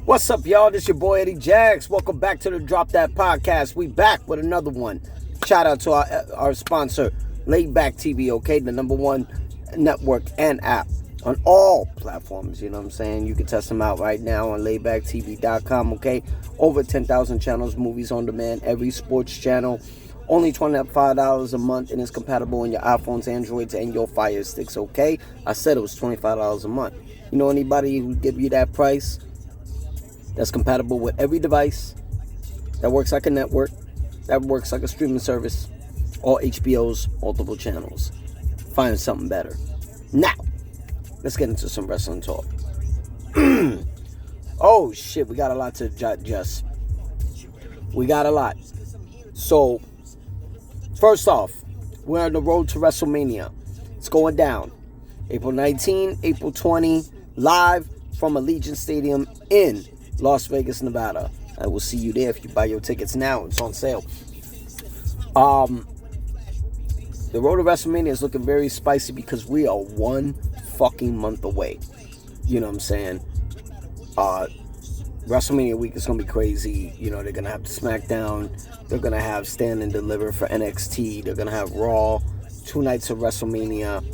What's up, y'all? This your boy Eddie Jax. Welcome back to the Drop That Podcast. We back with another one. Shout out to our sponsor, Laidback TV, okay? The #1 network and app on all platforms, you know what I'm saying? You can test them out right now on laidbacktv.com, okay? Over 10,000 channels, movies on demand, every sports channel. Only $25 a month, and it's compatible on your iPhones, Androids, and your Fire Sticks, okay? I said it was $25 a month. You know anybody who give you that price? That's compatible with every device, that works like a network, that works like a streaming service, all HBO's multiple channels. Find something better. Now, let's get into some wrestling talk. Oh shit, we got a lot to digest. We got a lot. So, first off, we're on the road to WrestleMania. It's going down. April 19, April 20, live from Allegiant Stadium in Las Vegas, Nevada. I will see you there if you buy your tickets now. It's on sale. The road to WrestleMania is looking very spicy because we are 1 fucking month away. You know what I'm saying? WrestleMania week is going to be crazy. You know, they're going to have the Smackdown. They're going to have Stand and Deliver for NXT. They're going to have Raw. 2 nights of WrestleMania.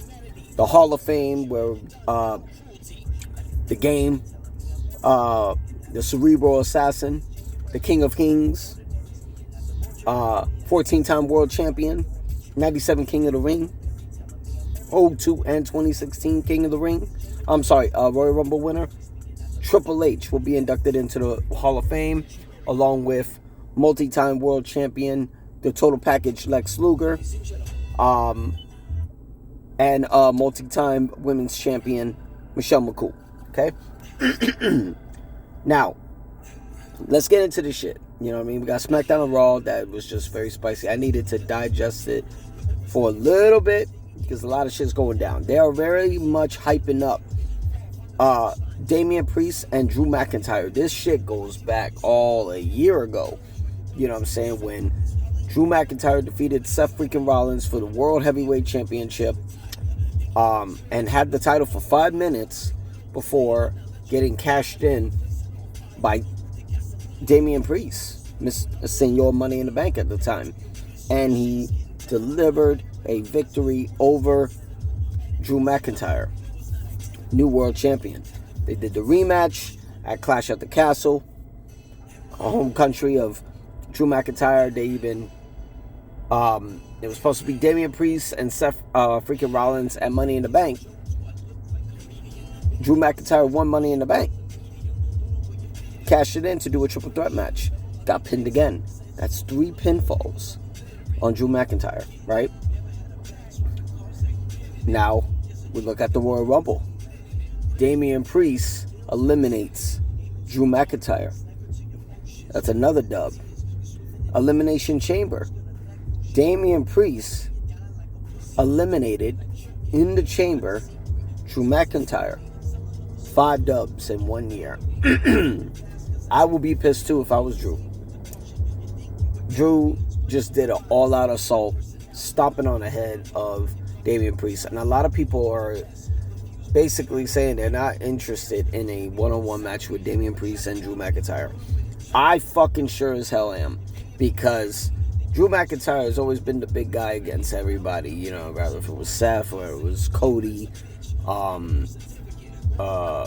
The Hall of Fame where the Game, the Cerebral Assassin, the King of Kings, 14-time World Champion, 97 King of the Ring, 02 and 2016 King of the Ring. I'm sorry, Royal Rumble winner. Triple H will be inducted into the Hall of Fame, along with multi-time World Champion, the Total Package Lex Luger, and multi-time Women's Champion Michelle McCool. Okay? Now, let's get into this shit. You know what I mean? We got SmackDown and Raw that was just very spicy. I needed to digest it for a little bit because a lot of shit's going down. They are very much hyping up Damian Priest and Drew McIntyre. This shit goes back all a year ago. You know what I'm saying? When Drew McIntyre defeated Seth freaking Rollins for the World Heavyweight Championship and had the title for 5 minutes before getting cashed in by Damian Priest, Miss Senor Money in the Bank at the time. And he delivered a victory over Drew McIntyre, new world champion. They did the rematch at Clash at the Castle, a home country of Drew McIntyre. They even, it was supposed to be Damian Priest and Seth freaking Rollins at Money in the Bank. Drew McIntyre won Money in the Bank. Cashed it in to do a triple threat match. Got pinned again. That's 3 pinfalls on Drew McIntyre, right? Now, we look at the Royal Rumble. Damian Priest eliminates Drew McIntyre. That's another dub. Elimination Chamber. Damian Priest eliminated in the chamber Drew McIntyre. 5 dubs in 1 year. I would be pissed too if I was Drew. Drew just did an all-out assault, stomping on the head of Damian Priest. And a lot of people are basically saying they're not interested in a one-on-one match with Damian Priest and Drew McIntyre. I fucking sure as hell am. Because Drew McIntyre has always been the big guy against everybody. You know, rather if it was Seth or it was Cody,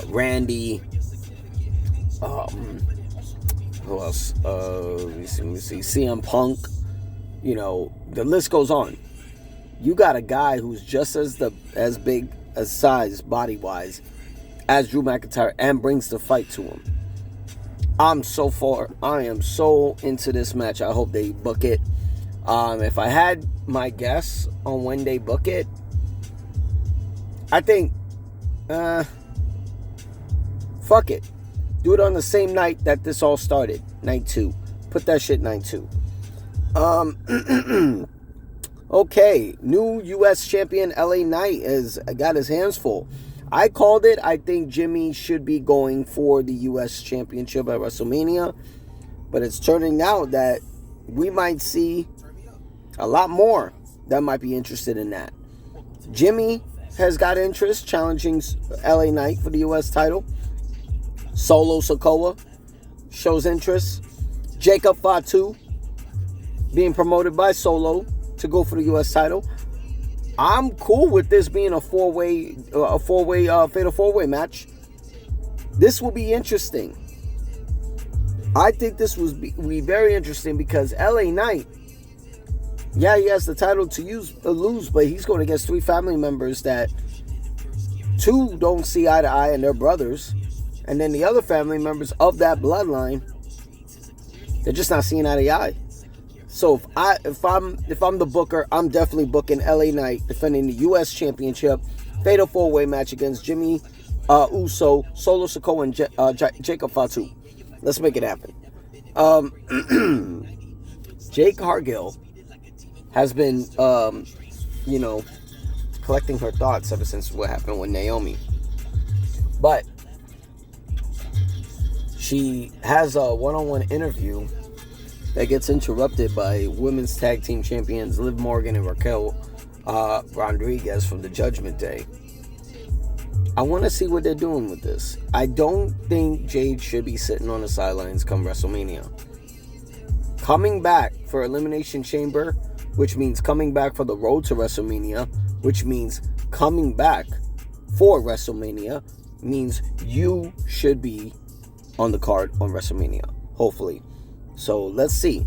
Randy, who else? Let me see. CM Punk. You know, the list goes on. You got a guy who's just as big as size, body-wise, as Drew McIntyre and brings the fight to him. I am so into this match. I hope they book it. If I had my guess on when they book it, I think, fuck it. Do it on the same night that this all started. Night 2. Put that shit night 2. Okay. New U.S. champion LA Knight has got his hands full. I called it. I think Jimmy should be going for the U.S. championship at WrestleMania. But it's turning out that we might see a lot more that might be interested in that. Jimmy has got interest challenging LA Knight for the U.S. title. Solo Sikoa shows interest. Jacob Fatu being promoted by Solo to go for the U.S. title. I'm cool with this being a four-way fatal four-way match. This will be interesting. I think this will be very interesting because LA Knight, yeah, he has the title to lose, but he's going against 3 family members that 2 don't see eye to eye and they're brothers. And then the other family members of that bloodline, they're just not seeing eye to eye. So if I'm the booker, I'm definitely booking LA Knight defending the US Championship, fatal 4-way match against Jimmy Uso, Solo Sikoa, and Jacob Fatu. Let's make it happen. Jade Cargill has been, collecting her thoughts ever since what happened with Naomi. But she has a one-on-one interview that gets interrupted by women's tag team champions Liv Morgan and Raquel Rodriguez from the Judgment Day. I want to see what they're doing with this. I don't think Jade should be sitting on the sidelines come WrestleMania. Coming back for Elimination Chamber, which means coming back for the road to WrestleMania, which means coming back for WrestleMania, means you should be on the card on WrestleMania, hopefully. So let's see.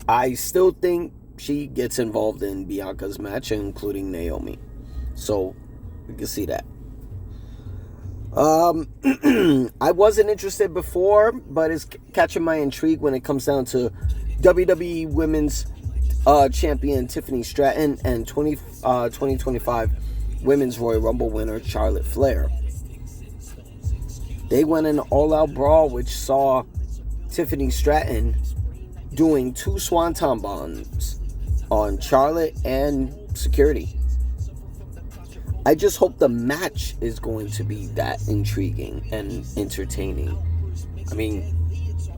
I still think she gets involved in Bianca's match, including Naomi. So we can see that. I wasn't interested before, but it's catching my intrigue when it comes down to WWE Women's Champion Tiffany Stratton and 2025 Women's Royal Rumble winner Charlotte Flair. They went in an all-out brawl, which saw Tiffany Stratton doing 2 swanton bombs on Charlotte and security. I just hope the match is going to be that intriguing and entertaining. I mean,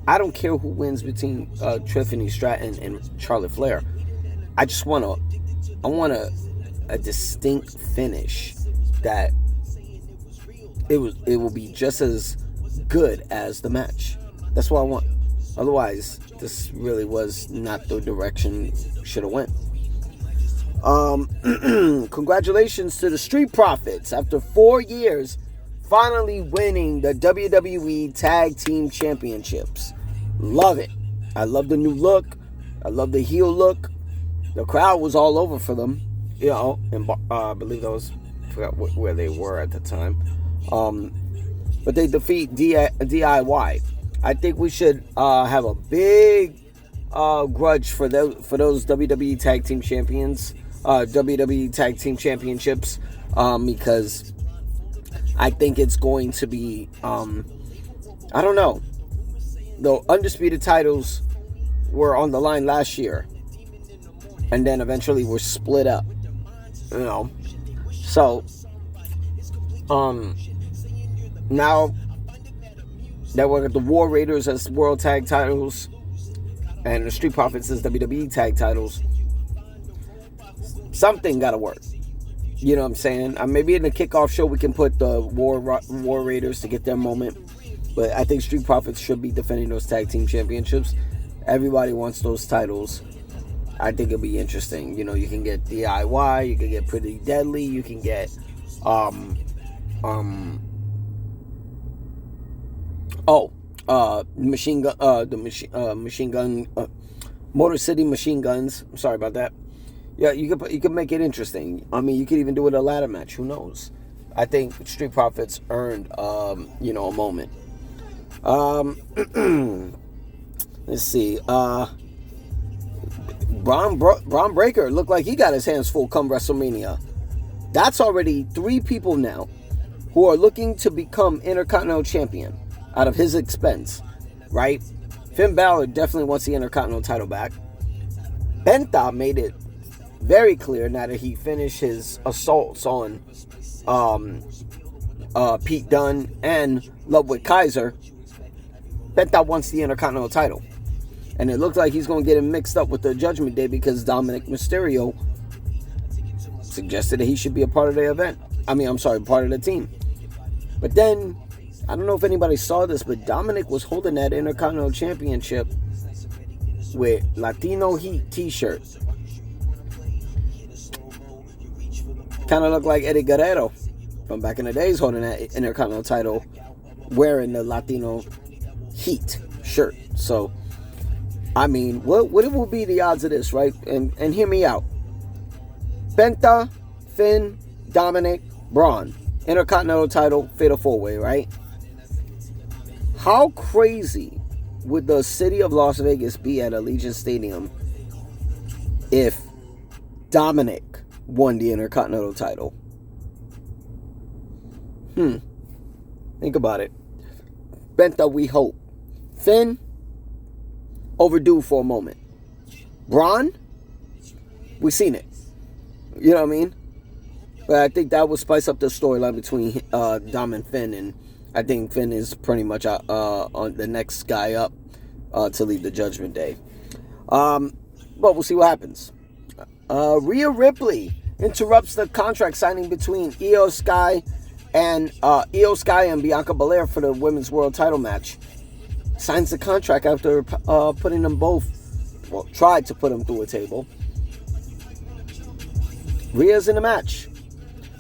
I don't care who wins between Tiffany Stratton and Charlotte Flair. I just want a distinct finish that it will be just as good as the match. That's what I want. Otherwise, this really was not the direction should have went. Congratulations to the Street Profits after 4 years finally winning the WWE Tag Team Championships. Love it. I love the new look. I love the heel look. The crowd was all over for them, and I believe I forgot where they were at the time. But they defeat DIY. I think we should have a big grudge for those WWE Tag Team Champions, WWE Tag Team Championships, because I think it's going to be, I don't know. The undisputed titles were on the line last year, and then eventually were split up. So now that we're at the War Raiders as World Tag Titles and the Street Profits as WWE Tag Titles, something gotta work. You know what I'm saying? Maybe in the kickoff show we can put the War Raiders to get their moment, but I think Street Profits should be defending those tag team championships. Everybody wants those titles. I think it'll be interesting. You can get DIY, you can get Pretty Deadly, you can get machine gun, Motor City Machine Guns. I'm sorry about that. Yeah, you could make it interesting. I mean, you could even do it a ladder match. Who knows? I think Street Profits earned a moment. Let's see. Braun Breaker looked like he got his hands full come WrestleMania. That's already 3 people now who are looking to become Intercontinental Champion out of his expense, right? Finn Balor definitely wants the Intercontinental title back. Penta made it very clear now that he finished his assaults on Pete Dunne and Ludwig Kaiser. Penta wants the Intercontinental title. And it looks like he's going to get him mixed up with the Judgment Day because Dominic Mysterio suggested that he should be a part of the event. Part of the team. But then I don't know if anybody saw this, but Dominic was holding that Intercontinental Championship with Latino Heat t-shirt. Kind of looked like Eddie Guerrero from back in the days holding that Intercontinental title wearing the Latino Heat shirt. So, I mean, what will be the odds of this, right? And hear me out. Penta, Finn, Dominic, Braun. Intercontinental title, fatal four-way, right? How crazy would the city of Las Vegas be at Allegiant Stadium if Dominic won the Intercontinental title? Think about it. Penta, we hope. Finn, overdue for a moment. Braun, we seen it. You know what I mean? But I think that would spice up the storyline between Dom and Finn, and I think Finn is pretty much on the next guy up to lead the Judgment Day. But we'll see what happens. Rhea Ripley interrupts the contract signing between Io Sky and Bianca Belair for the Women's World Title match. Signs the contract after putting them both, tried to put them through a table. Rhea's in the match.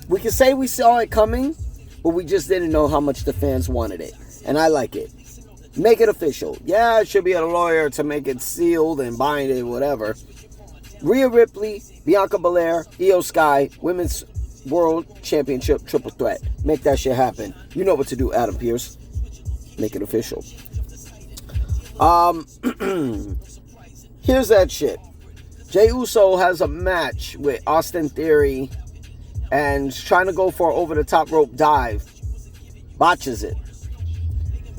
We can say we saw it coming, but we just didn't know how much the fans wanted it. And I like it. Make it official. Yeah, it should be a lawyer to make it sealed and bind it, whatever. Rhea Ripley, Bianca Belair, Io Sky, Women's World Championship triple threat. Make that shit happen. You know what to do, Adam Pearce. Make it official. Here's that shit. Jey Uso has a match with Austin Theory and is trying to go for an over-the-top rope dive. Botches it.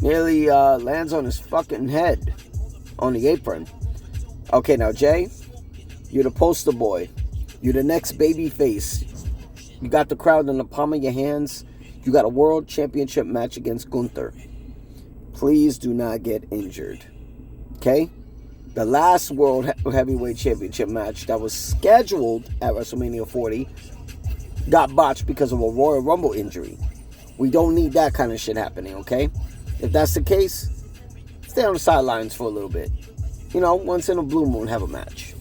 Nearly lands on his fucking head on the apron. Okay, now, Jay, you're the poster boy. You're the next baby face. You got the crowd in the palm of your hands. You got a world championship match against Gunther. Please do not get injured. Okay? The last World Heavyweight Championship match that was scheduled at WrestleMania 40 got botched because of a Royal Rumble injury. We don't need that kind of shit happening, okay? If that's the case, stay on the sidelines for a little bit. You know, once in a blue moon, have a match.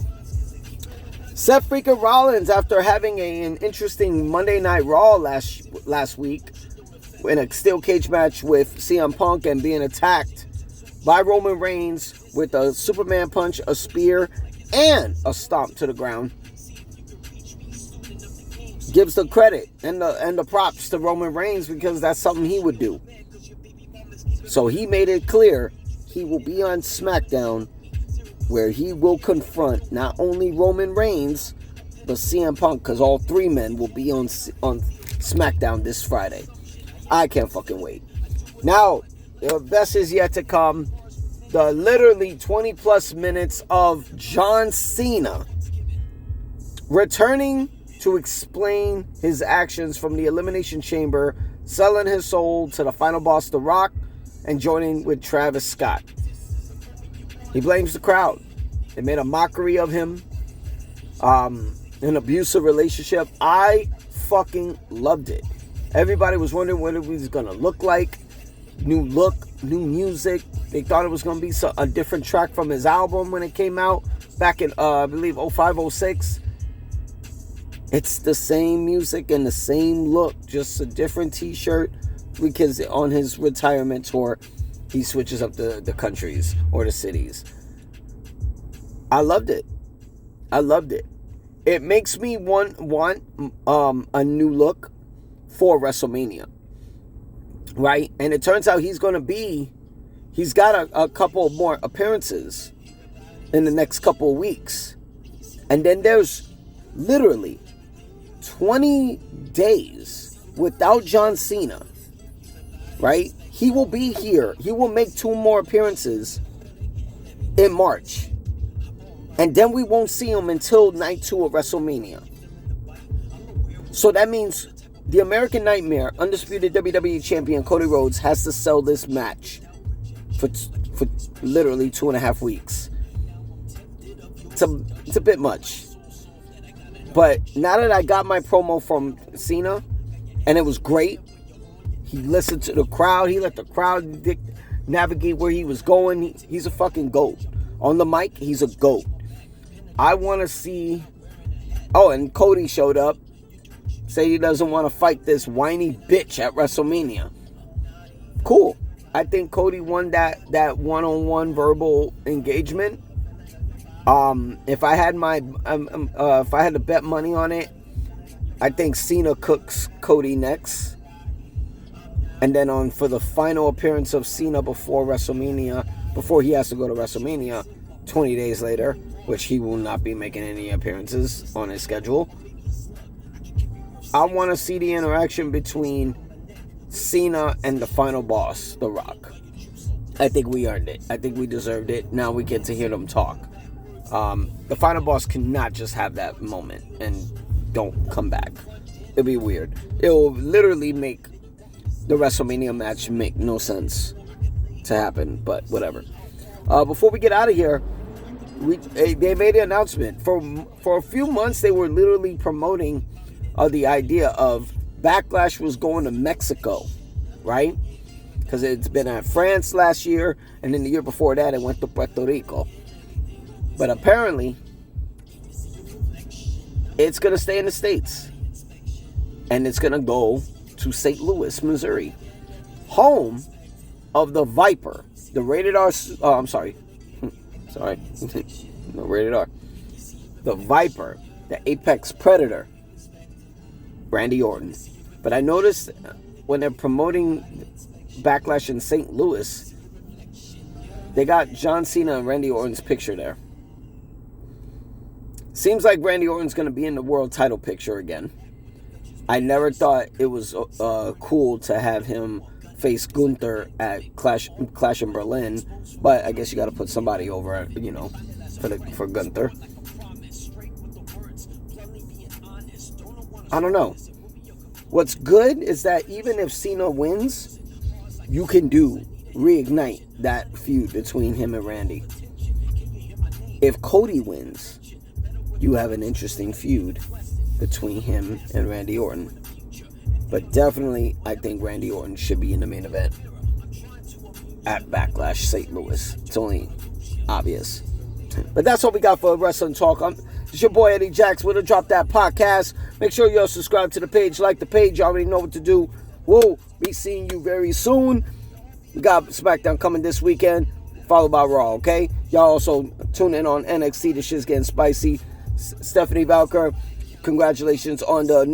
Seth freaking Rollins, after having an interesting Monday Night Raw last week in a steel cage match with CM Punk and being attacked by Roman Reigns with a Superman punch, a spear, and a stomp to the ground, gives the credit and the props to Roman Reigns because that's something he would do. So he made it clear he will be on Smackdown, where he will confront not only Roman Reigns but CM Punk, because all three men will be on Smackdown this Friday. I can't fucking wait. Now, the best is yet to come. The literally 20 plus minutes of John Cena returning to explain his actions from the Elimination Chamber, selling his soul to the final boss, The Rock, and joining with Travis Scott. He blames the crowd. They made a mockery of him. An abusive relationship. I fucking loved it. Everybody was wondering what it was going to look like. New look, new music. They thought it was going to be a different track from his album when it came out back in, I believe, 05, 06. It's the same music and the same look, just a different t-shirt, because on his retirement tour, he switches up the countries or the cities. I loved it. I loved it. It makes me want a new look for WrestleMania. Right? And it turns out he's got a couple more appearances in the next couple of weeks. And then there's literally 20 days without John Cena. Right? He will be here. He will make 2 more appearances in March. And then we won't see him until night 2 of WrestleMania. So that means the American Nightmare, undisputed WWE champion Cody Rhodes, has to sell this match for literally 2.5 weeks. It's a bit much. But now that I got my promo from Cena, and it was great, He listened to the crowd. He let the crowd navigate where he was going. He's a fucking GOAT. On the mic, he's a GOAT. I want to see... Oh, and Cody showed up. Say he doesn't want to fight this whiny bitch at WrestleMania. Cool. I think Cody won that one-on-one verbal engagement. If I had to bet money on it, I think Cena cooks Cody next. And then for the final appearance of Cena before WrestleMania, before he has to go to WrestleMania 20 days later, which he will not be making any appearances on his schedule. I want to see the interaction between Cena and the final boss, The Rock. I think we earned it. I think we deserved it. Now we get to hear them talk. The final boss cannot just have that moment and don't come back. It'll be weird. It will literally make the WrestleMania match make no sense to happen, but whatever. Before we get out of here, they made an announcement. For a few months, they were literally promoting the idea of Backlash was going to Mexico, right? Because it's been at France last year, and then the year before that, it went to Puerto Rico. But apparently, it's going to stay in the States. And it's going to go to St. Louis, Missouri. Home of the Viper. The rated R... Oh, I'm sorry. Sorry. No, rated R. The Viper. The Apex Predator. Randy Orton. But I noticed when they're promoting Backlash in St. Louis, they got John Cena and Randy Orton's picture there. Seems like Randy Orton's going to be in the world title picture again. I never thought it was cool to have him face Gunther at Clash in Berlin, but I guess you got to put somebody over, for Gunther. I don't know. What's good is that even if Cena wins, you can reignite that feud between him and Randy. If Cody wins, you have an interesting feud between him and Randy Orton. But definitely, I think Randy Orton should be in the main event at Backlash St. Louis. It's only obvious. But that's what we got for Wrestling Talk. It's your boy Eddie Jax. We'll drop that podcast. Make sure you all subscribe to the page, like the page. You already know what to do. We'll be seeing you very soon. We got Smackdown coming this weekend, followed by Raw, okay? Y'all also tune in on NXT. The shit's getting spicy. Stephanie Valker, congratulations on the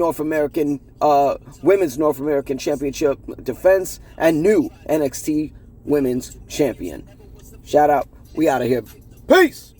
Women's North American Championship defense and new NXT Women's Champion. Shout out. We out of here. Peace.